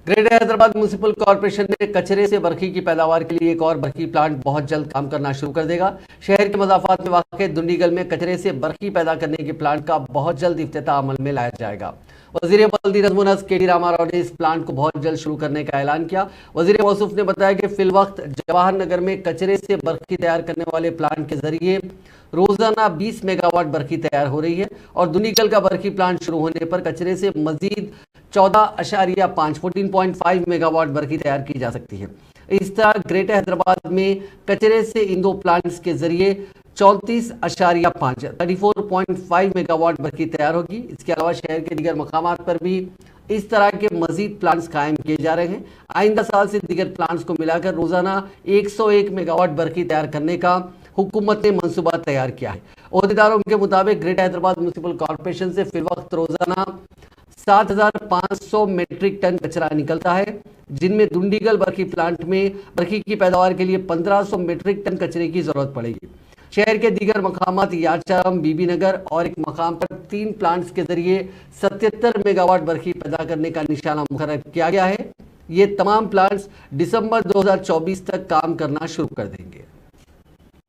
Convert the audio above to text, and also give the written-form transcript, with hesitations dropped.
Greater Hyderabad municipal corporation ने कचरे से बरखी की पैदावार के लिए एक और बरखी प्लांट बहुत जल्द काम करना शुरू कर देगा। शहर के मजाफात में वाक़ दुंडीगल में कचरे से बरखी पैदा करने के प्लांट का बहुत जल्द इफ्तिताह अमल में लाया जाएगा। वजीर बल्दी नज़्म व नस्क के डी रामा राव ने इस प्लांट को बहुत जल्द शुरू करने का ऐलान किया। वजीर मौसूफ ने बताया कि फिल वक्त जवाहर नगर में कचरे से बरखी तैयार करने वाले प्लांट के जरिए रोजाना 20 मेगावाट बरखी तैयार हो रही है और दुंडीगल का बरखी प्लांट शुरू होने पर कचरे से मजीद 14.5 मेगावाट बरखी तैयार की जा सकती है। इस तरह ग्रेटर हैदराबाद में कचरे से इन दो प्लांट्स के जरिए 34.5 मेगावाट बरखी तैयार होगी। इसके अलावा शहर के दीगर मकामात पर भी इस तरह के मजीद प्लांट्स कायम किए जा रहे हैं। आइंदा साल से दीगर प्लांट्स को मिलाकर रोजाना 101 मेगावाट बरखी तैयार करने का हुकूमत ने मंसूबा तैयार किया है। ओहदेदारों के मुताबिक ग्रेटर हैदराबाद म्युनिसिपल कॉर्पोरेशन से फिल वक्त रोजाना 7,500 मीट्रिक टन कचरा निकलता है, जिनमें दुंडीगल बरखी प्लांट में बरखी की पैदावार के लिए 1500 मीट्रिक टन कचरे की जरूरत पड़ेगी। शहर के दीगर मकामात याचारम, बीबी नगर और एक मकाम पर 3 प्लांट्स के जरिए 77 मेगावाट बरखी पैदा करने का निशाना मुकर्रर किया गया है। ये तमाम प्लांट्स दिसंबर 2024 तक काम करना शुरू कर देंगे।